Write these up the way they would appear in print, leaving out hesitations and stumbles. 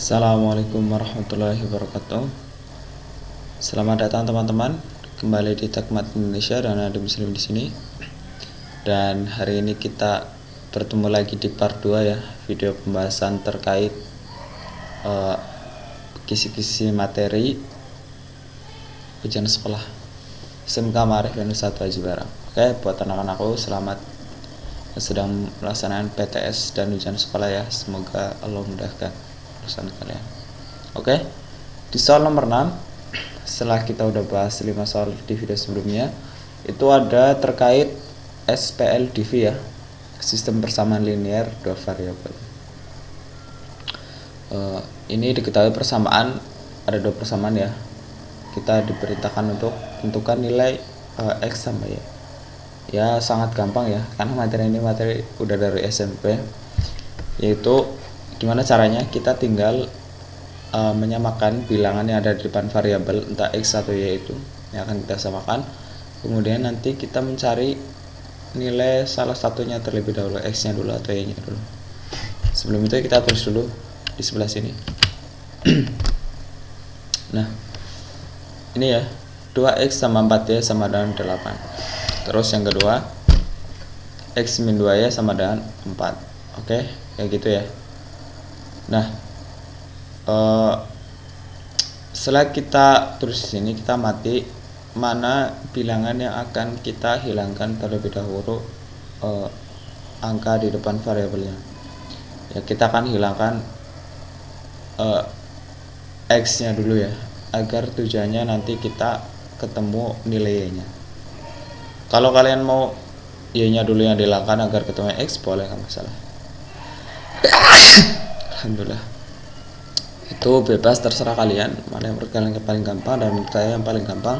Assalamualaikum warahmatullahi wabarakatuh. Selamat datang teman-teman, kembali di Tekmat Indonesia dan ada Muslim di sini. Dan hari ini kita bertemu lagi di part 2 ya, video pembahasan terkait kisi-kisi materi ujian sekolah SMK Ma'arif Indonesia 1 Ajibara. Oke, buat anak-anakku selamat sedang melaksanakan PTS dan ujian sekolah ya. Semoga Allah mudahkan urusan kalian. Oke, di soal nomor 6, setelah kita udah bahas 5 soal di video sebelumnya, itu ada terkait SPLDV ya, sistem persamaan linear dua variabel. Ini diketahui persamaan, ada dua persamaan ya. Kita diperintahkan untuk tentukan nilai X sama Y. Ya sangat gampang ya, karena materi ini materi udah dari SMP, yaitu gimana caranya kita tinggal menyamakan bilangan yang ada di depan variabel entah X atau Y itu yang akan kita samakan, kemudian nanti kita mencari nilai salah satunya terlebih dahulu, X nya dulu atau Y nya dulu. Sebelum itu kita tulis dulu di sebelah sini. Nah ini ya, 2X sama 4Y sama dengan 8. Terus yang kedua, X min 2Y sama dengan 4. Oke, kayak gitu ya. Nah, setelah kita tulis di sini, kita amati mana bilangan yang akan kita hilangkan terlebih dahulu angka di depan variabelnya. Ya, kita akan hilangkan X-nya dulu ya, agar tujuannya nanti kita ketemu nilai Y-nya. Kalau kalian mau Y-nya dulu yang dihilangkan agar ketemu X, boleh, nggak masalah. Alhamdulillah, itu bebas, terserah kalian mana yang menurut kalian yang paling gampang. Dan menurut saya yang paling gampang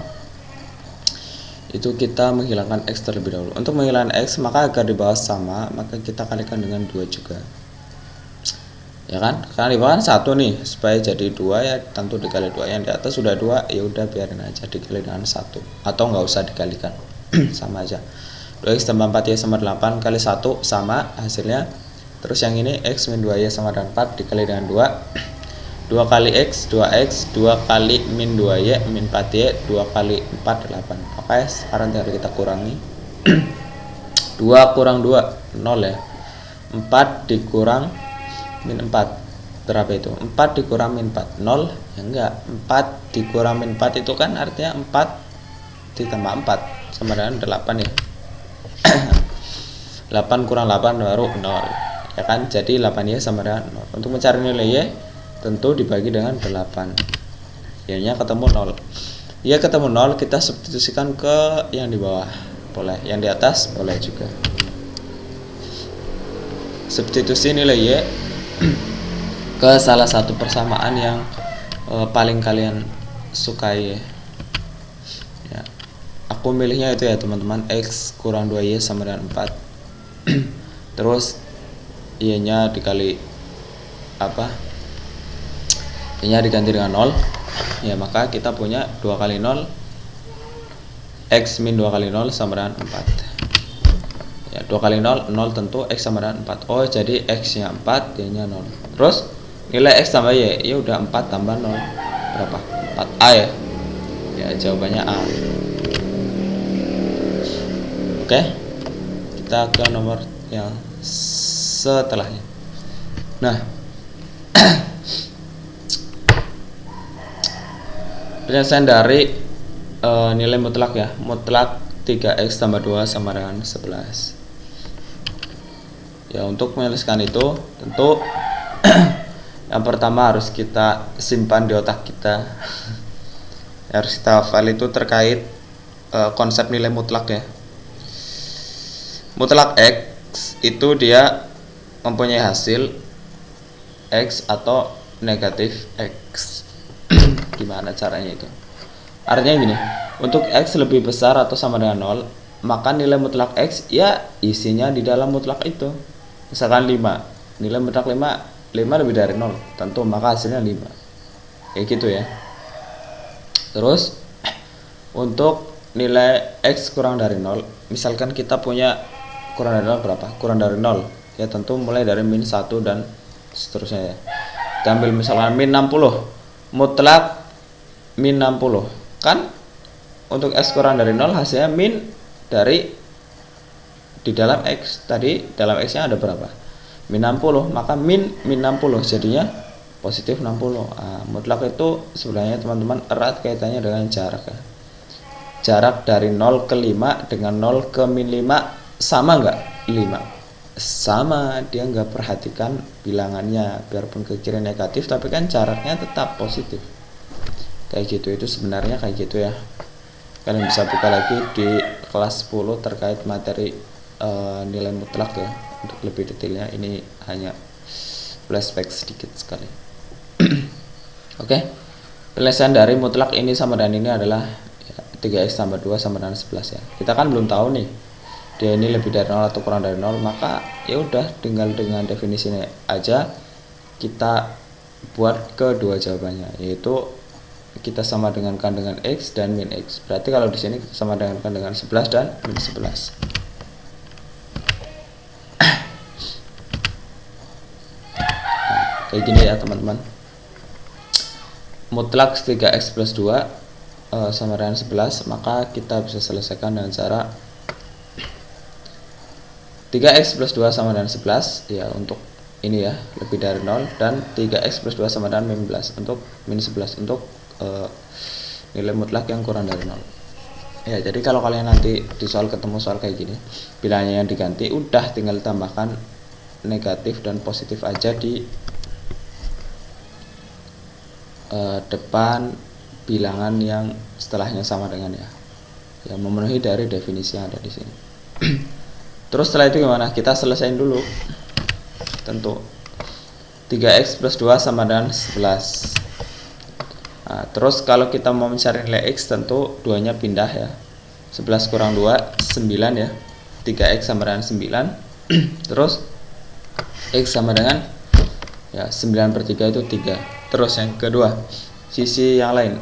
itu kita menghilangkan X terlebih dahulu. Untuk menghilangkan X, maka agar di bawah sama, maka kita kalikan dengan 2 juga ya kan, karena di bawah 1 nih, supaya jadi 2 ya tentu dikali 2. Yang di atas sudah 2, ya udah biarin aja dikali dengan 1 atau nggak usah dikalikan. Sama aja, 2X tambah 4Y sama 8 kali 1 sama hasilnya. Terus yang ini X min 2Y sama dengan 4 dikali dengan 2 kali X 2X, 2 kali min 2Y min 4Y, 2 kali 4 8. Oke, sekarang tinggal kita kurangi. 2 kurang 2 0 ya, 4 dikurang min 4 berapa itu? 4 dikurang min 4 0 ya, enggak, 4 dikurang min 4 itu kan artinya 4 ditambah 4 sama dengan 8 ya. 8 kurang 8 baru 0 ya kan, jadi 8Y sama dengan 0. Untuk mencari nilai Y tentu dibagi dengan 8, Y-nya ketemu 0. Y ketemu 0, kita substitusikan ke yang di bawah, boleh, yang di atas boleh juga. Substitusi nilai Y ke salah satu persamaan yang paling kalian sukai ya. Aku milihnya itu ya teman-teman, X kurang 2Y sama dengan 4. Terus Y-nya dikali apa? Y-nya diganti dengan 0. Ya, maka kita punya 2 kali 0, X min 2 kali 0 sama dengan 4. Ya, 2 kali 0, 0 tentu, X sama dengan 4. Oh, jadi X-nya 4, Y-nya 0. Terus nilai X tambah Y, ya udah 4 tambah 0 berapa? 4A ya. Ya, jawabannya A. Oke. Kita ke nomor yang setelahnya. Nah, penyelesaian dari nilai mutlak ya, mutlak 3X tambah 2 sama dengan 11 ya. Untuk menyelesaikan itu tentu yang pertama harus kita simpan di otak kita. Harus kita hafal itu terkait konsep nilai mutlak ya. Mutlak X itu dia mempunyai hasil X atau negatif X. Gimana caranya itu? Artinya gini, untuk X lebih besar atau sama dengan 0, maka nilai mutlak X ya isinya di dalam mutlak itu. Misalkan 5, nilai mutlak 5 lebih dari 0, tentu maka hasilnya 5. Kayak gitu ya. Terus untuk nilai X kurang dari 0, misalkan kita punya kurang dari 0 berapa? Kurang dari 0 ya tentu mulai dari min 1 dan seterusnya ya. kita ambil misalkan min 60, mutlak min 60 kan, untuk X kurang dari 0 hasilnya min dari di dalam X. Tadi dalam X nya ada berapa? Min 60, maka min 60 jadinya positif 60. Mutlak itu sebenarnya teman-teman erat kaitannya dengan jarak ya. Jarak dari 0 ke 5 dengan 0 ke min 5 sama nggak? 5 sama, dia nggak perhatikan bilangannya, biarpun ke kiri negatif tapi kan jaraknya tetap positif kayak gitu. Itu sebenarnya kayak gitu ya. Kalian bisa buka lagi di kelas 10 terkait materi nilai mutlak ya, untuk lebih detailnya. Ini hanya flashback sedikit sekali. Oke. Penyelesaian dari mutlak ini sama dengan ini adalah ya, 3x tambah 2 sama dengan 11 ya. Kita kan belum tahu nih dia ini lebih dari 0 atau kurang dari 0, maka ya udah tinggal dengan definisinya aja kita buat kedua jawabannya, yaitu kita sama dengan x dan min x. Berarti kalau di sini kita sama dengan 11 dan min 11. Kayak gini ya teman-teman. Mutlak 3x plus 2 sama dengan 11, maka kita bisa selesaikan dengan cara 3x plus 2 sama dengan 11 ya, untuk ini ya lebih dari 0, dan 3x plus 2 sama dengan min 11 untuk min 11 untuk nilai mutlak yang kurang dari 0 ya. Jadi kalau kalian nanti di soal ketemu soal kayak gini, bilangannya yang diganti, udah tinggal tambahkan negatif dan positif aja di depan bilangan yang setelahnya sama dengan ya, yang memenuhi dari definisi yang ada di sini. Terus setelah itu gimana? Kita selesaiin dulu. Tentu 3x plus 2 sama dengan 11. Nah, terus kalau kita mau mencari nilai x, tentu 2 nya pindah ya. 11 kurang 2 9 ya. 3x sama dengan 9. Terus x sama dengan ya 9 per 3 itu 3. Terus yang kedua, sisi yang lain,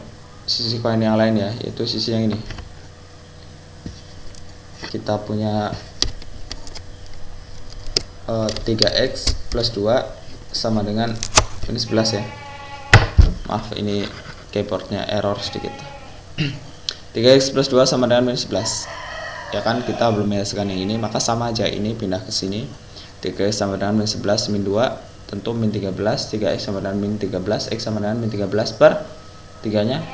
sisi koin yang lain ya, yaitu sisi yang ini. Kita punya 3x plus 2 sama dengan ini 11 ya. Maaf, ini keyboardnya error sedikit. 3x plus 2 sama dengan min 11 ya kan, kita belum menyelesaikan yang ini, maka sama aja, ini pindah ke sini. 3x sama dengan min 11 min 2 tentu min 13. 3x sama dengan min 13, x sama dengan min 13 per 3 nya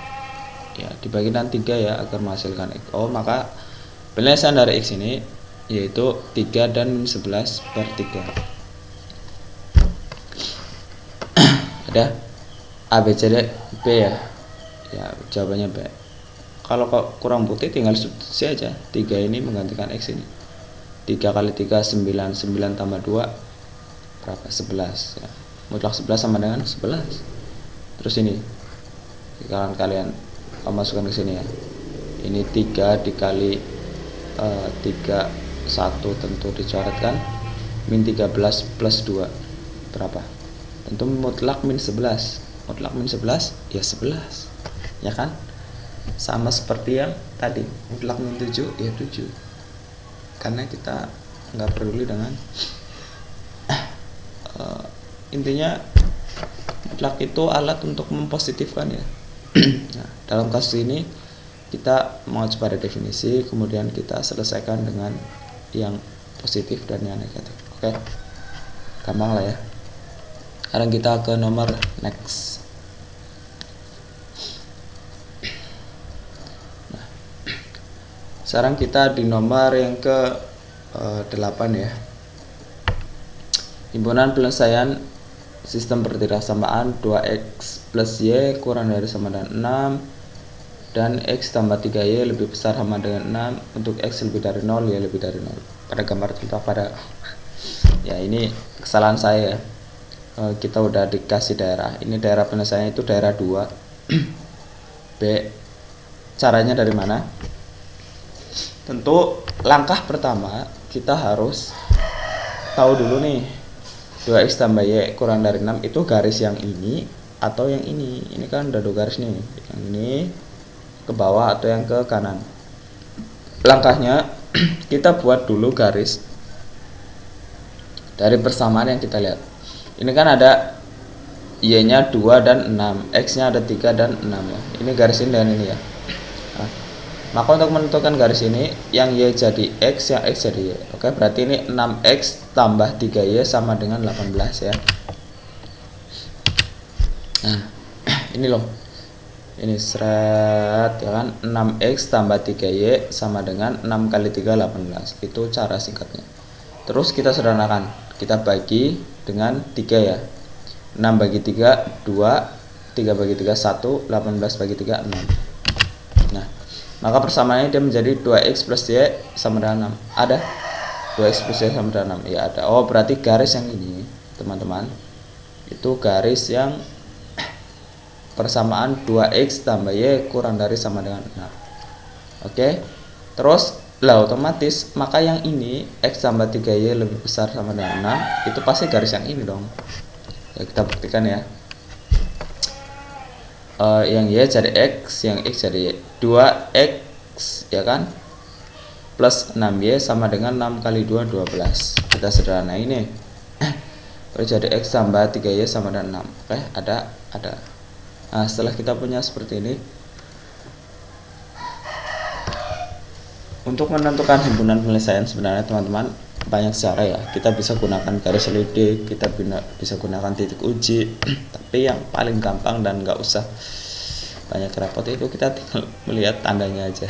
ya dibagi dengan 3 ya, agar menghasilkan x. Maka penyelesaian dari x ini yaitu 3 dan min 11 per 3. Ada A, B, C, D, B ya. Ya jawabannya B. Kalau kurang bukti tinggal substitusi aja. 3 ini menggantikan x ini. 3 kali 3 9, 9 tambah 2 berapa? 11 ya. Mutlak 11 sama dengan 11. Terus ini kalian masukkan ke sini ya. Ini 3 dikali 3 1 tentu dicoretkan, min 13 plus 2 berapa? Tentu mutlak min 11. Mutlak min 11 ya 11 ya kan, sama seperti yang tadi. Mutlak min 7 ya 7, karena kita nggak peduli dengan intinya mutlak itu alat untuk mempositifkan ya. Nah, dalam kasus ini kita mengacu pada definisi, kemudian kita selesaikan dengan yang positif dan yang negatif. Oke, gampang lah ya. Sekarang kita ke nomor next. Nah, sekarang kita di nomor yang ke 8 ya. Himpunan penyelesaian sistem pertirsamaan 2x plus y kurang dari sama dengan 6 dan x tambah 3y lebih besar sama dengan 6 untuk x lebih dari 0 y lebih dari 0. Pada gambar contoh pada ya, ini kesalahan saya ya. Kita udah dikasih daerah, ini daerah penyelesaiannya itu daerah 2 B. Caranya dari mana? Tentu langkah pertama kita harus tahu dulu nih, 2x tambah y kurang dari 6 itu garis yang ini atau yang ini. Ini kan udah 2 garis nih, yang ini ke bawah atau yang ke kanan. Langkahnya kita buat dulu garis dari persamaan yang kita lihat. Ini kan ada Y-nya 2 dan 6, X-nya ada 3 dan 6 ya. Ini garis ini dan ini ya. Nah, maka untuk menentukan garis ini, yang Y jadi X, yang X jadi Y. Oke, berarti ini 6X tambah 3Y sama dengan 18 ya. Nah, ini loh. Ini seret ya kan, 6X tambah 3Y sama dengan 6 kali 3 18. Itu cara singkatnya. Terus kita sederhanakan, kita bagi dengan 3 ya. 6 bagi 3 2, 3 bagi 3 1, 18 bagi 3 6. Nah, maka persamaannya dia menjadi 2X plus Y sama dengan 6. Ada 2X plus Y sama dengan 6. Ya ada. Oh, berarti garis yang ini teman-teman itu garis yang persamaan 2X tambah Y kurang dari sama dengan 6. Oke. Terus lah otomatis maka yang ini X tambah 3Y lebih besar sama dengan 6, itu pasti garis yang ini dong. Ya, kita buktikan ya. Yang Y jadi X, yang X jadi Y. 2X ya kan plus 6Y sama dengan 6 kali 2 12. Kita sederhana ini. Jadi X tambah 3Y sama dengan 6. Oke, ada. Nah, setelah kita punya seperti ini, untuk menentukan himpunan penyelesaian sebenarnya teman-teman banyak cara ya. Kita bisa gunakan garis lidik, kita bisa gunakan titik uji. Tapi yang paling gampang dan nggak usah banyak repot itu kita tinggal melihat tandanya aja.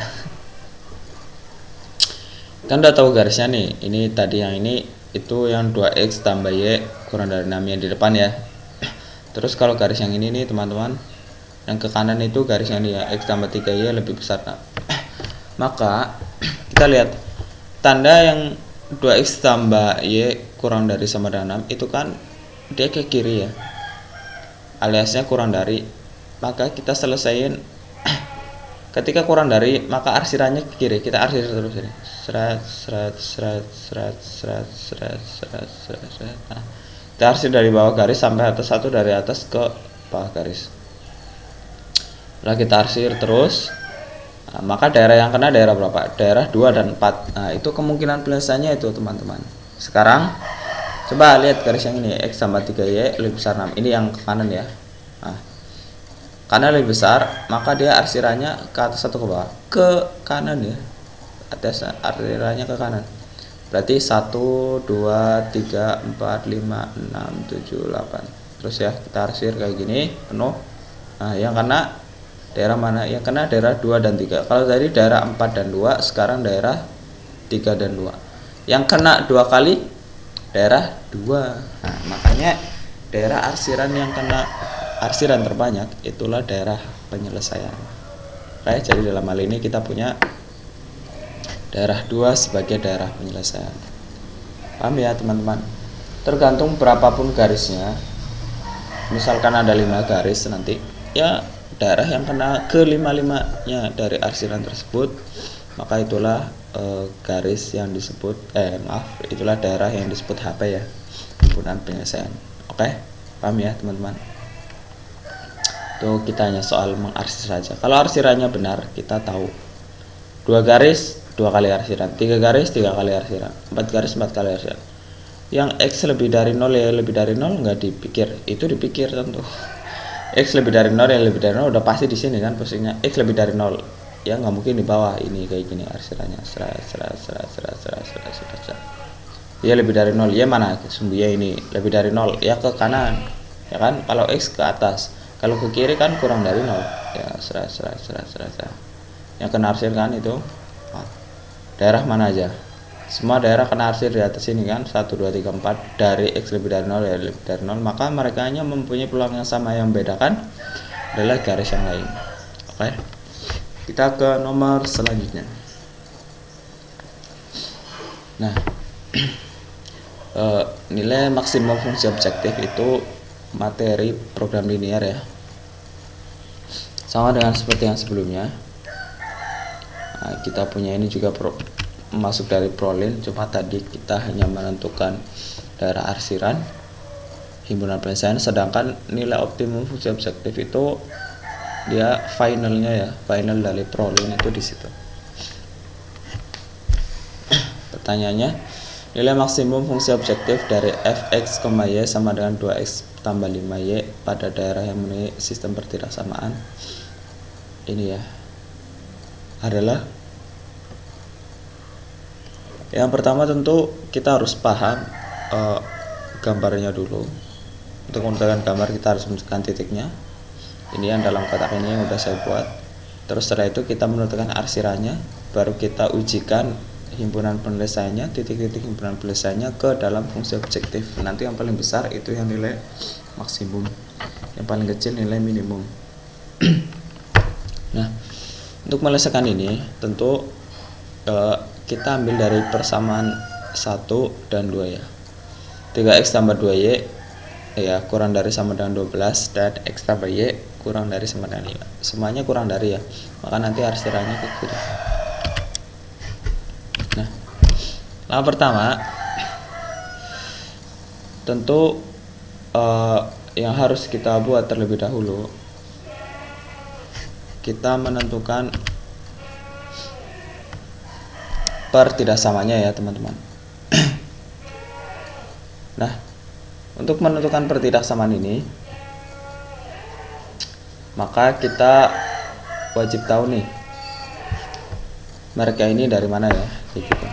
Kan udah tahu garisnya nih. Ini tadi yang ini itu yang 2X tambah Y kurang dari 6 yang di depan ya. Terus kalau garis yang ini nih teman-teman, yang ke kanan itu garis yang ini ya, X tambah 3Y lebih besar. Nah, maka kita lihat tanda yang 2X tambah Y kurang dari sama dengan 6 itu kan dia ke kiri ya, aliasnya kurang dari. Maka kita selesaiin ketika kurang dari, maka arsirannya ke kiri. Kita arsir terus ini, seret. Nah, kita arsir dari bawah garis sampai atas, satu dari atas ke bawah garis. Setelah kita arsir terus, nah, maka daerah yang kena daerah berapa? Daerah 2 dan 4. Nah, itu kemungkinan penyelesaiannya itu teman-teman. Sekarang coba lihat garis yang ini, X tambah 3Y lebih besar 6. Ini yang ke kanan ya. Nah, karena lebih besar, maka dia arsirannya ke atas atau ke bawah? Ke kanan ya. Atas arsirannya ke kanan. Berarti 1 2 3 4 5 6 7 8. Terus ya, kita arsir kayak gini penuh. Nah, yang kena daerah mana? Yang kena daerah 2 dan 3. Kalau tadi daerah 4 dan 2, sekarang daerah 3 dan 2. Yang kena 2 kali daerah 2. Nah, makanya daerah arsiran yang kena arsiran terbanyak itulah daerah penyelesaian. Oke, jadi dalam hal ini kita punya daerah 2 sebagai daerah penyelesaian. Paham ya teman-teman? Tergantung berapapun garisnya. Misalkan ada 5 garis nanti, ya daerah yang kena ke 5-5-nya dari arsiran tersebut, maka itulah garis yang disebut itulah daerah yang disebut HP ya, himpunan penyelesaian. Oke, paham ya teman-teman? Itu kita hanya soal mengarsir saja. Kalau arsirannya benar, kita tahu 2 garis 2 kali arsiran, 3 garis 3 kali arsiran, 4 garis 4 kali arsiran. Yang X lebih dari 0 ya lebih dari 0 nggak dipikir, itu dipikir tentu. X lebih dari 0 ya lebih dari 0 udah pasti di sini kan posisinya. X lebih dari 0 ya nggak mungkin di bawah ini kayak gini arsirannya. Ya lebih dari 0 ya mana sumbu ya ini lebih dari 0 ya ke kanan ya kan. Kalau X ke atas, kalau ke kiri kan kurang dari 0 ya. Yang kena arsir kan itu daerah mana aja? Semua daerah kena arsir di atas ini kan, 1 2 3 4 dari X lebih dari 0 ya lebih dari 0, maka mereka hanya mempunyai peluang yang sama. Yang membedakan adalah garis yang lain. Oke, kita ke nomor selanjutnya. Nah, nilai maksimum fungsi objektif itu materi program linear ya, sama dengan seperti yang sebelumnya. Nah, kita punya ini juga masuk dari prolin, cuma tadi kita hanya menentukan daerah arsiran himpunan penyelesaian, sedangkan nilai optimum fungsi objektif itu dia finalnya ya, final dari prolin itu di situ. Pertanyaannya, nilai maksimum fungsi objektif dari fx, y sama dengan 2x tambah 5Y pada daerah yang memenuhi sistem pertidaksamaan ini ya adalah yang pertama tentu kita harus paham gambarnya dulu. Untuk menentukan gambar kita harus menentukan titiknya. Ini yang dalam kotak ini yang udah saya buat. Terus setelah itu kita menentukan arsiranya, baru kita ujikan himpunan penyelesaiannya, titik-titik himpunan penyelesaiannya ke dalam fungsi objektif. Nanti yang paling besar itu yang nilai maksimum, yang paling kecil nilai minimum. Nah, untuk menyelesaikan ini tentu kita ambil dari persamaan 1 dan 2 ya. 3x tambah 2y ya kurang dari sama dengan 12 dan x tambah y kurang dari sama dengan 5. Semuanya kurang dari ya, maka nanti arsiranya ke kiri. Nah, langkah pertama tentu yang harus kita buat terlebih dahulu, kita menentukan pertidaksamanya ya teman-teman. Nah, untuk menentukan pertidaksamaan ini, maka kita wajib tahu nih mereka ini dari mana ya, kayak gitu.